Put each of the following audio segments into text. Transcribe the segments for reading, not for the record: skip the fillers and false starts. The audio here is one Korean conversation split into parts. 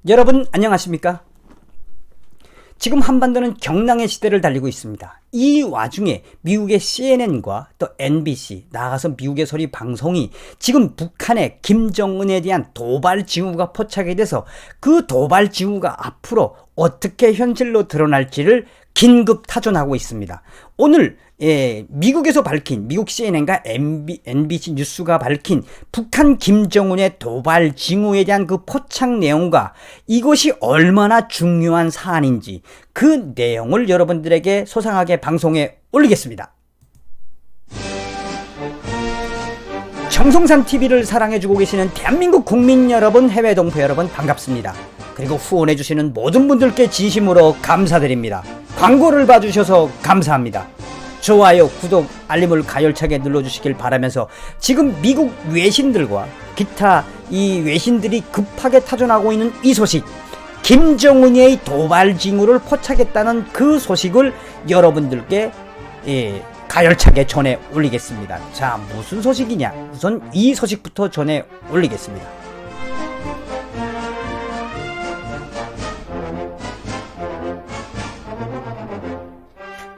여러분 안녕하십니까? 지금 한반도는 경랑의 시대를 달리고 있습니다. 이 와중에 미국의 CNN과 또 NBC, 나아가서 미국의 소리 방송이 지금 북한의 김정은에 대한 도발 징후가 포착이 돼서 그 도발 징후가 앞으로 어떻게 현실로 드러날지를 긴급 타존하고 있습니다. 오늘 미국에서 밝힌, 미국 CNN과 NBC 뉴스가 밝힌 북한 김정은의 도발 징후에 대한 그 포착 내용과 이것이 얼마나 중요한 사안인지 그 내용을 여러분들에게 소상하게 방송에 올리겠습니다. 정성산TV를 사랑해주고 계시는 대한민국 국민 여러분, 해외 동포 여러분 반갑습니다. 그리고 후원해주시는 모든 분들께 진심으로 감사드립니다. 광고를 봐주셔서 감사합니다. 좋아요, 구독, 알림을 가열차게 눌러주시길 바라면서 지금 미국 외신들과 기타 이 외신들이 급하게 타전하고 있는 이 소식, 김정은의 도발 징후를 포착했다는 그 소식을 여러분들께 가열차게 전해 올리겠습니다. 자, 무슨 소식이냐? 우선 이 소식부터 전해 올리겠습니다.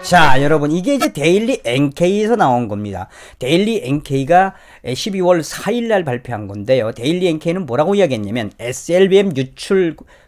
자, 여러분, 이게 이제 데일리 NK에서 나온 겁니다. 데일리 NK가 12월 4일날 발표한 건데요. 데일리 NK는 뭐라고 이야기했냐면 SLBM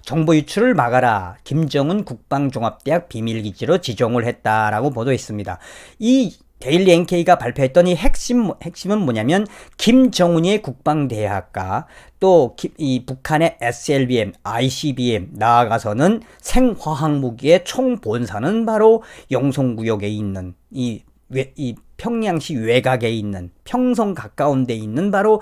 정보 유출을 막아라. 김정은 국방종합대학 비밀기지로 지정을 했다라고 보도했습니다. 이 데일리 NK가 발표했던 이 핵심은 뭐냐면 김정은의 국방대학과 또 이 북한의 SLBM, ICBM 나아가서는 생화학무기의 총본사는 바로 영송구역에 있는 이 평양시 외곽에 있는 평성 가까운 데 있는 바로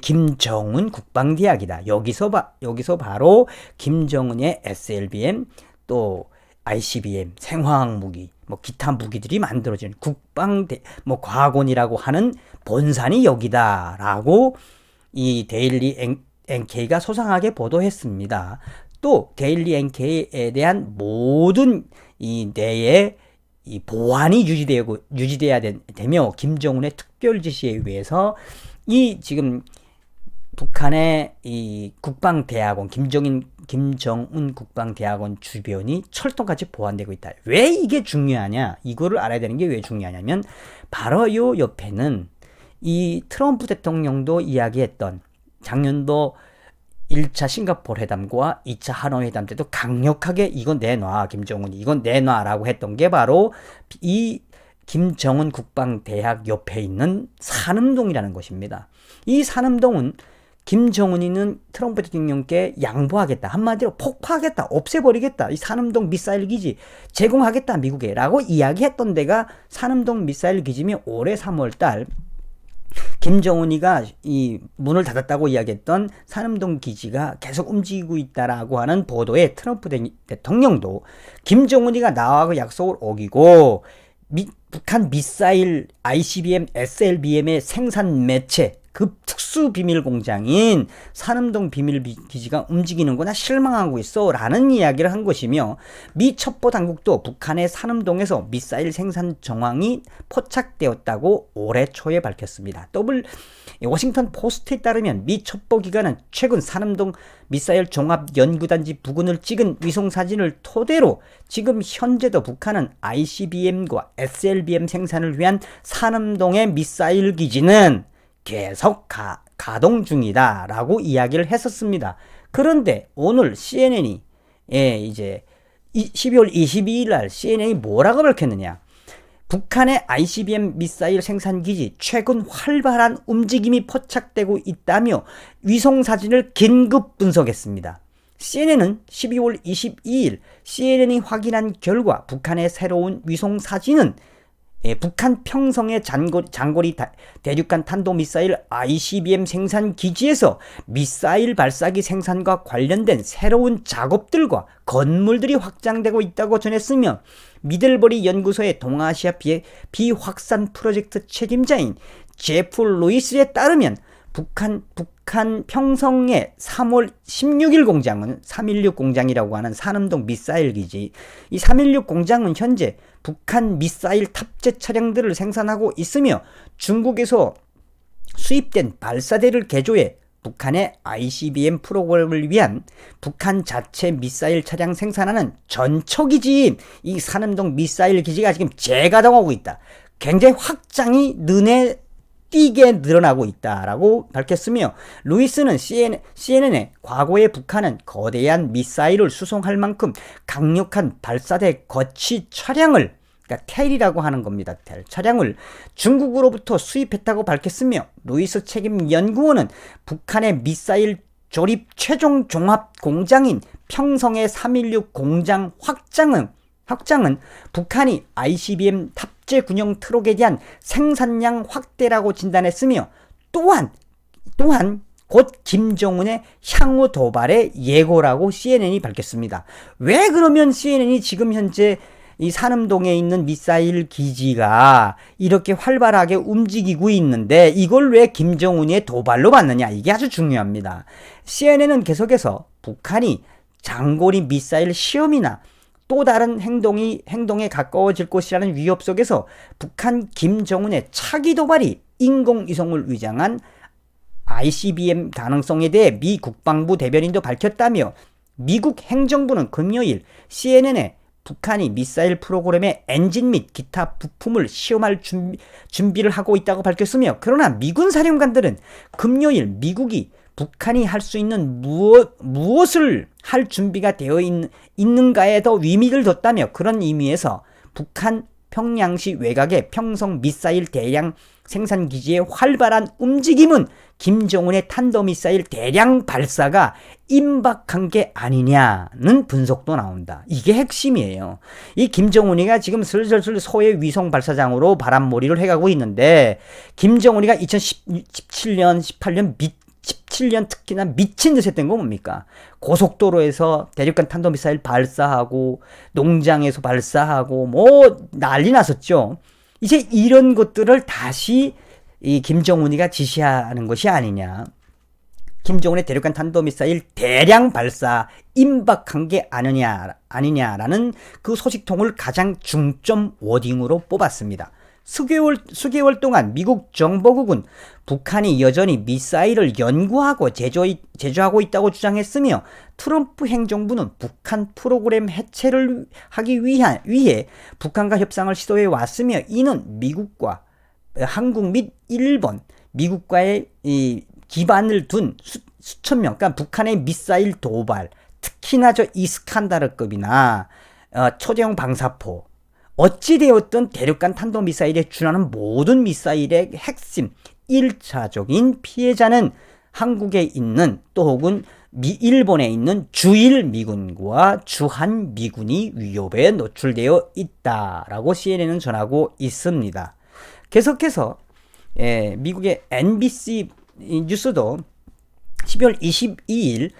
김정은 국방대학이다. 여기서 바로 김정은의 SLBM 또 ICBM, 생화학무기, 기타 무기들이 만들어지는 국방대, 과학원이라고 하는 본산이 여기다라고 이 데일리 NK가 소상하게 보도했습니다. 또 데일리 NK에 대한 모든 이 내의 이 보안이 유지돼야 되며 김정은의 특별 지시에 의해서 이 지금 북한의 이 국방대학원 김정은 국방대학원 주변이 철통같이 보완되고 있다. 왜 이게 중요하냐? 이거를 알아야 되는 게 왜 중요하냐면 바로 요 옆에는 이 트럼프 대통령도 이야기했던 작년도 1차 싱가포르 회담과 2차 하노이 회담 때도 강력하게 이건 내놔, 김정은이 이건 내놔라고 했던 게 바로 이 김정은 국방대학 옆에 있는 산음동이라는 것입니다. 이 산음동은 김정은이는 트럼프 대통령께 양보하겠다. 한마디로 폭파하겠다. 없애버리겠다. 이 산음동 미사일 기지 제공하겠다. 미국에. 라고 이야기했던 데가 산음동 미사일 기지며 올해 3월달 김정은이가 이 문을 닫았다고 이야기했던 산음동 기지가 계속 움직이고 있다라고 하는 보도에 트럼프 대통령도 김정은이가 나와 약속을 어기고 북한 미사일 ICBM, SLBM의 생산 매체 그 특수 비밀 공장인 산음동 비밀 기지가 움직이는구나 실망하고 있어 라는 이야기를 한 것이며 미 첩보 당국도 북한의 산음동에서 미사일 생산 정황이 포착되었다고 올해 초에 밝혔습니다. 워싱턴 포스트에 따르면 미 첩보기관은 최근 산음동 미사일 종합연구단지 부근을 찍은 위성사진을 토대로 지금 현재도 북한은 ICBM과 SLBM 생산을 위한 산음동의 미사일 기지는 계속 가동 중이다 라고 이야기를 했었습니다. 그런데 오늘 CNN이 이제 12월 22일 날 CNN이 뭐라고 밝혔느냐? 북한의 ICBM 미사일 생산 기지 최근 활발한 움직임이 포착되고 있다며 위성 사진을 긴급 분석했습니다. CNN은 12월 22일 CNN이 확인한 결과 북한의 새로운 위성 사진은 북한 평성의 장거리 대륙간 탄도미사일 ICBM 생산 기지에서 미사일 발사기 생산과 관련된 새로운 작업들과 건물들이 확장되고 있다고 전했으며 미들버리 연구소의 동아시아 비확산 프로젝트 책임자인 제프 루이스에 따르면 북한 평성의 3월 16일 공장은 316 공장이라고 하는 산음동 미사일 기지, 이 316 공장은 현재 북한 미사일 탑재 차량들을 생산하고 있으며 중국에서 수입된 발사대를 개조해 북한의 ICBM 프로그램을 위한 북한 자체 미사일 차량 생산하는 전초기지인 이 산림동 미사일 기지가 지금 재가동하고 있다. 굉장히 확장이 눈에 띄게 늘어나고 있다라고 밝혔으며, 루이스는 CNN에 과거에 북한은 거대한 미사일을 수송할 만큼 강력한 발사대 거치 차량을, 그러니까 텔이라고 하는 겁니다. 텔 차량을 중국으로부터 수입했다고 밝혔으며, 루이스 책임 연구원은 북한의 미사일 조립 최종 종합 공장인 평성의 316 공장 확장은 북한이 ICBM 탑재 군용 트럭에 대한 생산량 확대라고 진단했으며, 또한 곧 김정은의 향후 도발의 예고라고 CNN이 밝혔습니다. 왜 그러면 CNN이 지금 현재 이 산림동에 있는 미사일 기지가 이렇게 활발하게 움직이고 있는데 이걸 왜 김정은의 도발로 봤느냐, 이게 아주 중요합니다. CNN은 계속해서 북한이 장거리 미사일 시험이나 또 다른 행동에 가까워질 것이라는 위협 속에서 북한 김정은의 차기 도발이 인공위성을 위장한 ICBM 가능성에 대해 미 국방부 대변인도 밝혔다며, 미국 행정부는 금요일 CNN에 북한이 미사일 프로그램의 엔진 및 기타 부품을 시험할 준비를 하고 있다고 밝혔으며, 그러나 미군 사령관들은 금요일 미국이 북한이 할 수 있는 무엇을 할 준비가 되어 있는가에 더 의미를 뒀다며, 그런 의미에서 북한 평양시 외곽의 평성 미사일 대량 생산 기지의 활발한 움직임은 김정은의 탄도미사일 대량 발사가 임박한 게 아니냐는 분석도 나온다. 이게 핵심이에요. 이 김정은이가 지금 슬슬 소의 위성 발사장으로 바람몰이를 해가고 있는데, 김정은이가 2017년, 17년 특히나 미친 듯이 했던 거 뭡니까? 고속도로에서 대륙간 탄도미사일 발사하고 농장에서 발사하고 뭐 난리 났었죠. 이제 이런 것들을 다시 이 김정은이가 지시하는 것이 아니냐. 김정은의 대륙간 탄도미사일 대량 발사 임박한 게 아니냐라는 그 소식통을 가장 중점 워딩으로 뽑았습니다. 수개월 동안 미국 정보국은 북한이 여전히 미사일을 연구하고 제조하고 있다고 주장했으며, 트럼프 행정부는 북한 프로그램 해체를 하기 위해 북한과 협상을 시도해 왔으며, 이는 미국과 한국 및 일본, 미국과의 기반을 둔 수천 명, 그러니까 북한의 미사일 도발, 특히나 저 이스칸다르급이나 초대형 방사포, 어찌되었든 대륙간 탄도미사일에 준하는 모든 미사일의 핵심 1차적인 피해자는 한국에 있는 또 혹은 일본에 있는 주일 미군과 주한 미군이 위협에 노출되어 있다라고 CNN은 전하고 있습니다. 계속해서 미국의 NBC 뉴스도 12월 22일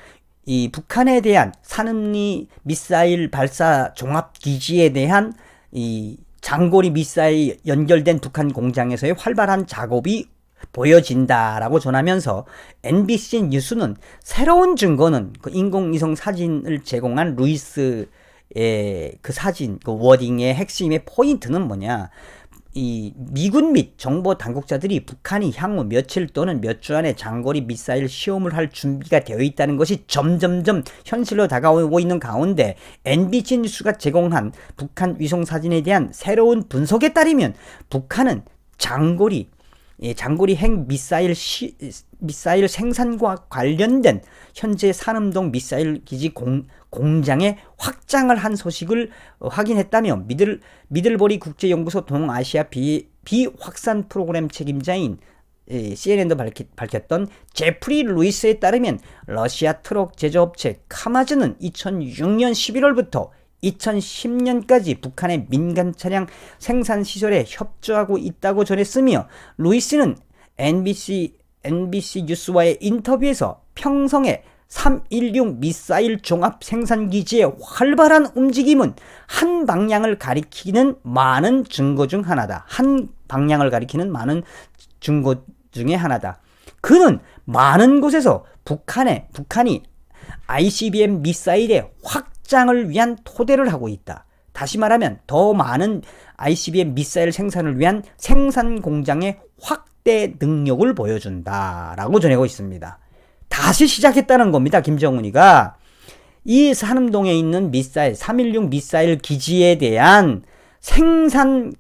이 북한에 대한 산림리 미사일 발사 종합기지에 대한 이 장거리 미사일 연결된 북한 공장에서의 활발한 작업이 보여진다라고 전하면서, NBC 뉴스는 새로운 증거는 그 인공위성 사진을 제공한 루이스의 그 사진, 그 워딩의 핵심의 포인트는 뭐냐, 이 미군 및 정보 당국자들이 북한이 향후 며칠 또는 몇 주 안에 장거리 미사일 시험을 할 준비가 되어 있다는 것이 점점점 현실로 다가오고 있는 가운데, NBC 뉴스가 제공한 북한 위성 사진에 대한 새로운 분석에 따르면 북한은 장거리 핵 미사일 생산과 관련된 현재 산림동 미사일 기지 공장의 확장을 한 소식을 확인했다며, 미들버리 국제연구소 동아시아 비확산 프로그램 책임자인 CNN도 밝혔던 제프리 루이스에 따르면, 러시아 트럭 제조업체 카마즈는 2006년 11월부터 2010년까지 북한의 민간 차량 생산 시설에 협조하고 있다고 전했으며, 루이스는 NBC 뉴스와의 인터뷰에서 평성의 316 미사일 종합 생산기지의 활발한 움직임은 한 방향을 가리키는 많은 증거 중 하나다. 한 방향을 가리키는 많은 증거 중에 하나다. 그는 많은 곳에서 북한이 ICBM 미사일의 확장을 위한 토대를 하고 있다. 다시 말하면 더 많은 ICBM 미사일 생산을 위한 생산 공장의 확대 능력을 보여준다라고 전하고 있습니다. 다시 시작했다는 겁니다. 김정은이가. 이 산음동에 있는 미사일, 316 미사일 기지에 대한 생산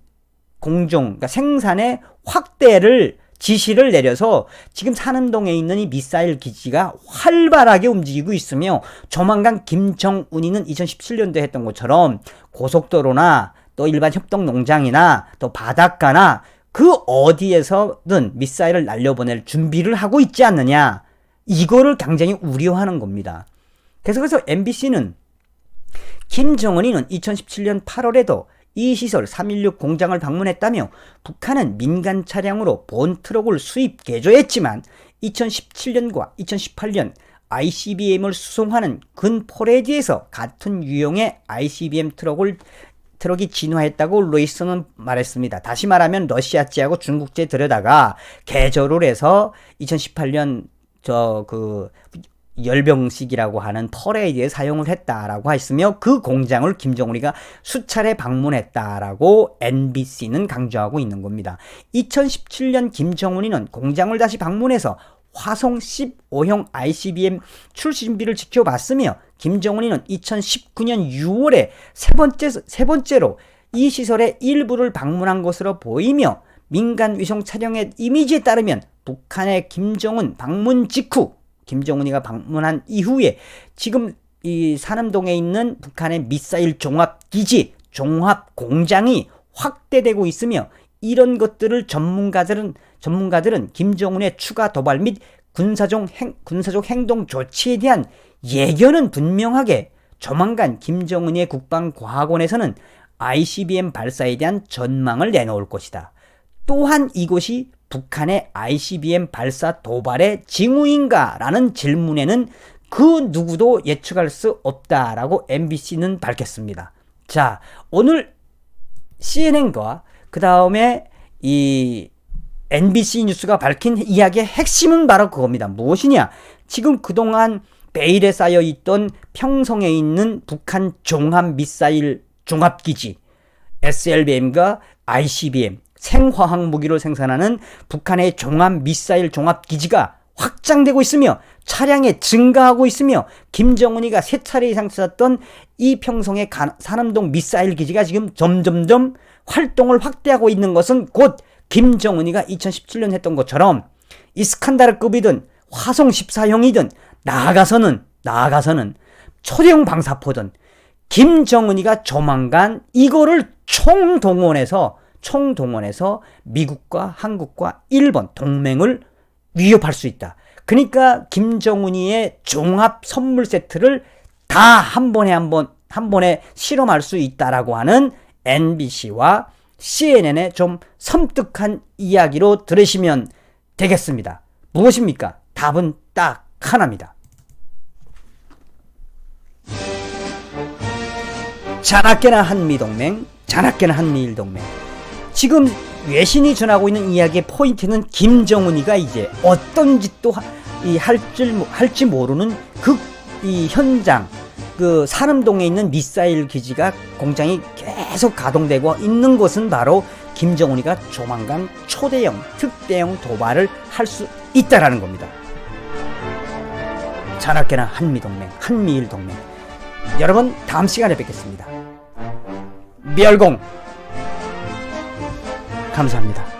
공정, 그러니까 생산의 확대를 지시를 내려서 지금 산음동에 있는 이 미사일 기지가 활발하게 움직이고 있으며 조만간 김정은이는 2017년도에 했던 것처럼 고속도로나 또 일반 협동농장이나 또 바닷가나 그 어디에서든 미사일을 날려보낼 준비를 하고 있지 않느냐. 이거를 굉장히 우려하는 겁니다. 그래서 MBC는 김정은이는 2017년 8월에도 이 시설 316 공장을 방문했다며 북한은 민간 차량으로 본 트럭을 수입 개조했지만 2017년과 2018년 ICBM을 수송하는 근 포레디에서 같은 유형의 ICBM 트럭이 진화했다고 로이스는 말했습니다. 다시 말하면 러시아제하고 중국제 들여다가 개조를 해서 2018년 열병식이라고 하는 퍼레이드에 사용을 했다라고 했으며 그 공장을 김정은이가 수차례 방문했다라고 NBC는 강조하고 있는 겁니다. 2017년 김정은이는 공장을 다시 방문해서 화성 15형 ICBM 출시 준비를 지켜봤으며 김정은이는 2019년 6월에 세 번째로 이 시설의 일부를 방문한 것으로 보이며 민간 위성 촬영의 이미지에 따르면 북한의 김정은 방문 직후 김정은이가 방문한 이후에 지금 이 산음동에 있는 북한의 미사일 종합기지, 종합공장이 확대되고 있으며 이런 것들을 전문가들은 김정은의 추가 도발 및 군사적 행동 조치에 대한 예견은 분명하게 조만간 김정은의 국방과학원에서는 ICBM 발사에 대한 전망을 내놓을 것이다. 또한 이것이 북한의 ICBM 발사 도발의 징후인가라는 질문에는 그 누구도 예측할 수 없다라고 MBC는 밝혔습니다. 자, 오늘 CNN과 그 다음에 이 NBC 뉴스가 밝힌 이야기의 핵심은 바로 그겁니다. 무엇이냐? 지금 그동안 베일에 쌓여있던 평성에 있는 북한 종합미사일 종합기지 SLBM과 ICBM 생화학 무기를 생산하는 북한의 종합미사일 종합기지가 확장되고 있으며 차량에 증가하고 있으며 김정은이가 3차례 이상 찾았던 이 평성의 산음동 미사일 기지가 지금 점점점 활동을 확대하고 있는 것은 곧 김정은이가 2017년 했던 것처럼 이스칸다르급이든 화성 14형이든 나아가서는 초대형 방사포든 김정은이가 조만간 이거를 총동원해서 미국과 한국과 일본 동맹을 위협할 수 있다. 그러니까 김정은이의 종합 선물 세트를 다 한 번에 실험할 수 있다라고 하는 NBC와 CNN의 좀 섬뜩한 이야기로 들으시면 되겠습니다. 무엇입니까? 답은 딱 하나입니다. 자나깨나 한미동맹, 자나깨나 한미일동맹. 지금 외신이 전하고 있는 이야기의 포인트는 김정은이가 이제 어떤 짓도 할지 모르는 이 현장, 그 산음동에 있는 미사일 기지가 공장이 계속 가동되고 있는 것은 바로 김정은이가 조만간 초대형, 특대형 도발을 할 수 있다라는 겁니다. 자나깨나 한미동맹, 한미일동맹. 여러분 다음 시간에 뵙겠습니다. 멸공 감사합니다.